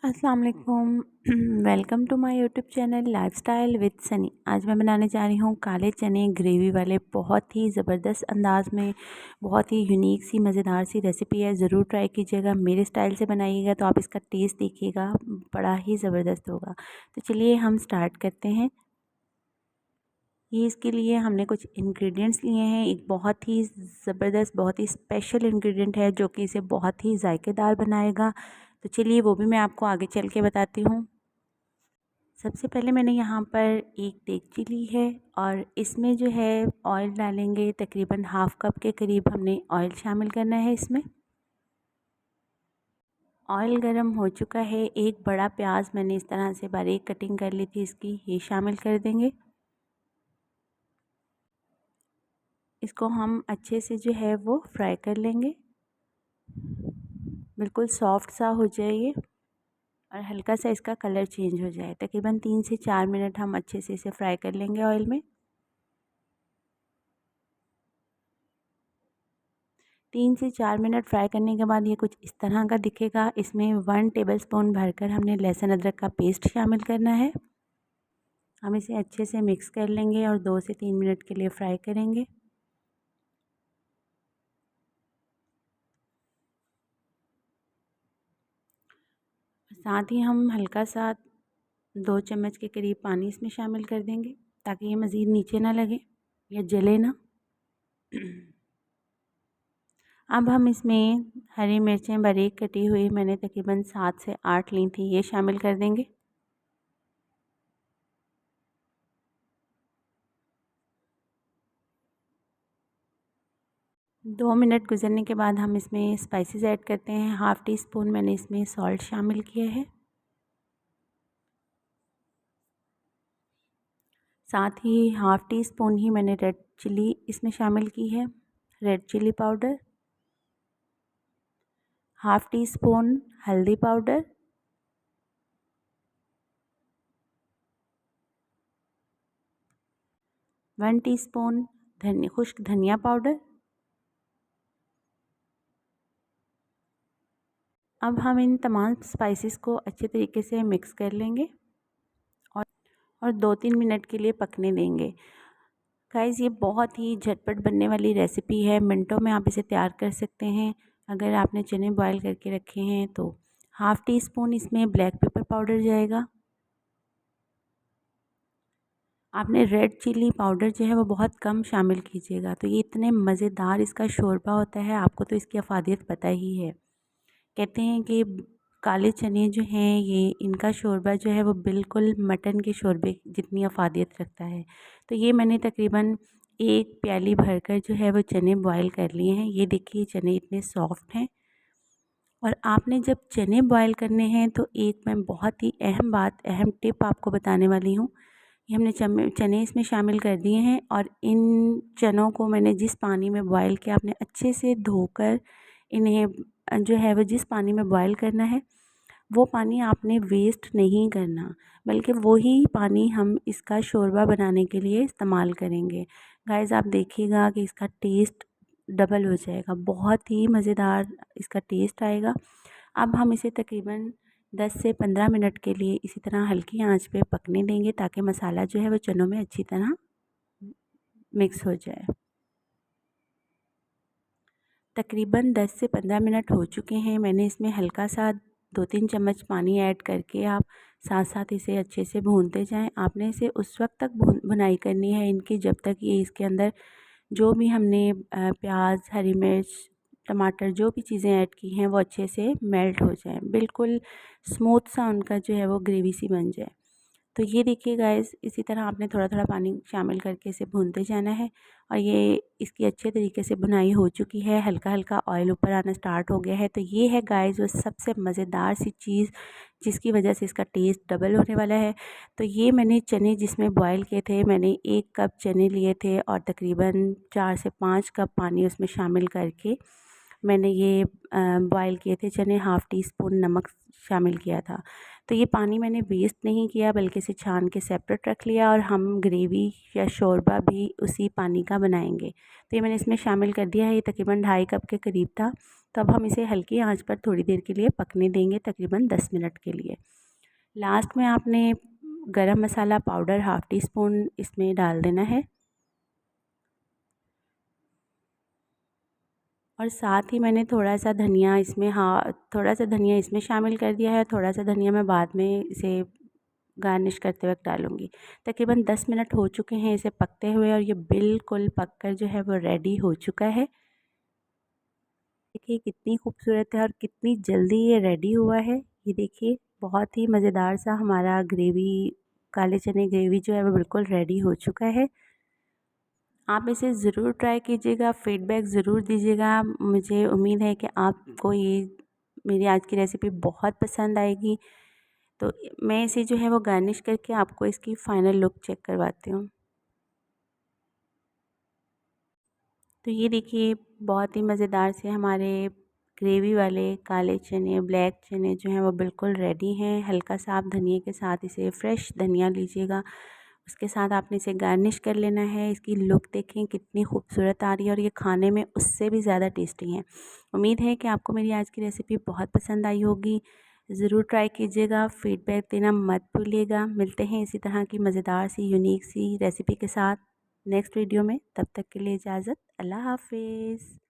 अस्सलाम वालेकुम welcome to my YouTube channel lifestyle with Sunny. आज मैं बनाने जा रही हूँ काले चने ग्रेवी वाले। बहुत ही ज़बरदस्त अंदाज में बहुत ही यूनिक सी मज़ेदार सी रेसिपी है। ज़रूर ट्राई कीजिएगा, मेरे स्टाइल से बनाइएगा तो आप इसका टेस्ट देखिएगा, बड़ा ही ज़बरदस्त होगा। तो चलिए हम स्टार्ट करते हैं। ये इसके लिए हमने कुछ इंग्रेडिएंट्स लिए हैं। एक बहुत ही ज़बरदस्त, बहुत ही स्पेशल इंग्रेडिएंट है जो कि इसे बहुत ही जायकेदार बनाएगा। तो चलिए वो भी मैं आपको आगे चल के बताती हूँ। सबसे पहले मैंने यहाँ पर एक देगची ली है और इसमें जो है ऑयल डालेंगे। तकरीबन हाफ़ कप के करीब हमने ऑयल शामिल करना है इसमें। ऑयल गरम हो चुका है। एक बड़ा प्याज मैंने इस तरह से बारीक कटिंग कर ली थी इसकी, ये शामिल कर देंगे। इसको हम अच्छे से जो है वो फ्राई कर लेंगे, बिल्कुल सॉफ्ट सा हो जाए ये और हल्का सा इसका कलर चेंज हो जाए। तकरीबन 3 से 4 मिनट हम अच्छे से इसे फ्राई कर लेंगे ऑयल में। 3 से 4 मिनट फ्राई करने के बाद ये कुछ इस तरह का दिखेगा। इसमें 1 टेबलस्पून भरकर हमने लहसुन अदरक का पेस्ट शामिल करना है। हम इसे अच्छे से मिक्स कर लेंगे और 2 से 3 मिनट के लिए फ्राई करेंगे। साथ ही हम हल्का सा 2 चम्मच के करीब पानी इसमें शामिल कर देंगे ताकि ये मज़ीद नीचे ना लगे या जले ना। अब हम इसमें हरी मिर्चें बारीक कटी हुई मैंने तकरीबन 7 से 8 ली थी, ये शामिल कर देंगे। दो मिनट गुजरने के बाद हम इसमें स्पाइसेस ऐड करते हैं। हाफ़ टी स्पून मैंने इसमें सॉल्ट शामिल किया है। साथ ही हाफ़ टी स्पून ही मैंने रेड चिली इसमें शामिल की है, red chilli powder. Half teaspoon हल्दी पाउडर। वन टीस्पून खुश्क धनिया पाउडर। अब हम इन तमाम स्पाइसेस को अच्छे तरीके से मिक्स कर लेंगे और 2-3 मिनट के लिए पकने देंगे। गाइस ये बहुत ही झटपट बनने वाली रेसिपी है, मिनटों में आप इसे तैयार कर सकते हैं। अगर आपने चने बॉयल करके रखे हैं तो हाफ़ टी स्पून इसमें ब्लैक पेपर पाउडर जाएगा। आपने रेड चिली पाउडर जो है वो बहुत कम शामिल कीजिएगा। तो ये इतने मज़ेदार इसका शोरबा होता है, आपको तो इसकी अफादियत पता ही है। कहते हैं कि काले चने जो हैं ये इनका शोरबा जो है वो बिल्कुल मटन के शोरबे जितनी अफादियत रखता है। तो ये मैंने तकरीबन एक प्याली भरकर जो है वो चने बॉयल कर लिए हैं। ये देखिए चने इतने सॉफ्ट हैं। और आपने जब चने बॉयल करने हैं तो एक मैं बहुत ही अहम बात, अहम टिप आपको बताने वाली हूँ। ये हमने चने इसमें शामिल कर दिए हैं और इन चनों को मैंने जिस पानी में बॉयल किया, आपने अच्छे से धोकर इन्हें जो है वो जिस पानी में बॉयल करना है वो पानी आपने वेस्ट नहीं करना, बल्कि वही पानी हम इसका शोरबा बनाने के लिए इस्तेमाल करेंगे। गाइस आप देखिएगा कि इसका टेस्ट डबल हो जाएगा, बहुत ही मज़ेदार इसका टेस्ट आएगा। अब हम इसे तकरीबन 10 से 15 मिनट के लिए इसी तरह हल्की आंच पे पकने देंगे ताकि मसाला जो है वो चनों में अच्छी तरह मिक्स हो जाए। तकरीबन 10 से 15 मिनट हो चुके हैं। मैंने इसमें हल्का सा 2-3 चम्मच पानी ऐड करके आप साथ साथ इसे अच्छे से भूनते जाएं। आपने इसे उस वक्त तक भुनाई करनी है इनकी जब तक ये इसके अंदर जो भी हमने प्याज, हरी मिर्च, टमाटर जो भी चीज़ें ऐड की हैं वो अच्छे से मेल्ट हो जाएं, बिल्कुल स्मूथ सा उनका जो है वो ग्रेवी सी बन जाए। तो ये देखिए गाइस, इसी तरह आपने थोड़ा थोड़ा पानी शामिल करके इसे भूनते जाना है और ये इसकी अच्छे तरीके से भुनाई हो चुकी है। हल्का हल्का ऑयल ऊपर आना स्टार्ट हो गया है। तो ये है गाइस वो सबसे मज़ेदार सी चीज़ जिसकी वजह से इसका टेस्ट डबल होने वाला है। तो ये मैंने चने जिसमें बॉयल किए थे, मैंने 1 कप चने लिए थे और तकरीबन 4 से 5 कप पानी उसमें शामिल करके मैंने ये बॉयल किए थे चने, हाफ़ टी स्पून नमक शामिल किया था। तो ये पानी मैंने वेस्ट नहीं किया बल्कि इसे छान के सेपरेट रख लिया और हम ग्रेवी या शोरबा भी उसी पानी का बनाएंगे। तो ये मैंने इसमें शामिल कर दिया है। ये तकरीबन 2.5 कप के करीब था। तो अब हम इसे हल्की आंच पर थोड़ी देर के लिए पकने देंगे, तकरीबन 10 मिनट के लिए। लास्ट में आपने गरम मसाला पाउडर हाफ़ टी स्पून इसमें डाल देना है और साथ ही मैंने थोड़ा सा धनिया इसमें शामिल कर दिया है। थोड़ा सा धनिया मैं बाद में इसे गार्निश करते वक्त डालूँगी। तकरीबन 10 मिनट हो चुके हैं इसे पकते हुए और ये बिल्कुल पक कर जो है वो रेडी हो चुका है। देखिए कितनी खूबसूरत है और कितनी जल्दी ये रेडी हुआ है। ये देखिए बहुत ही मज़ेदार सा हमारा ग्रेवी, काले चने ग्रेवी जो है वो बिल्कुल रेडी हो चुका है। आप इसे ज़रूर ट्राई कीजिएगा, फ़ीडबैक ज़रूर दीजिएगा। मुझे उम्मीद है कि आपको ये मेरी आज की रेसिपी बहुत पसंद आएगी। तो मैं इसे जो है वो गार्निश करके आपको इसकी फ़ाइनल लुक चेक करवाती हूँ। तो ये देखिए बहुत ही मज़ेदार से हमारे ग्रेवी वाले काले चने, ब्लैक चने जो हैं वो बिल्कुल रेडी हैं। हल्का सा आप धनिया के साथ इसे फ्रेश धनिया लीजिएगा, उसके साथ आपने इसे गार्निश कर लेना है। इसकी लुक देखें कितनी खूबसूरत आ रही है और ये खाने में उससे भी ज़्यादा टेस्टी है। उम्मीद है कि आपको मेरी आज की रेसिपी बहुत पसंद आई होगी। ज़रूर ट्राई कीजिएगा, फ़ीडबैक देना मत भूलिएगा। मिलते हैं इसी तरह की मज़ेदार सी यूनिक सी रेसिपी के साथ नेक्स्ट वीडियो में। तब तक के लिए इजाज़त। अल्लाह हाफ़िज़।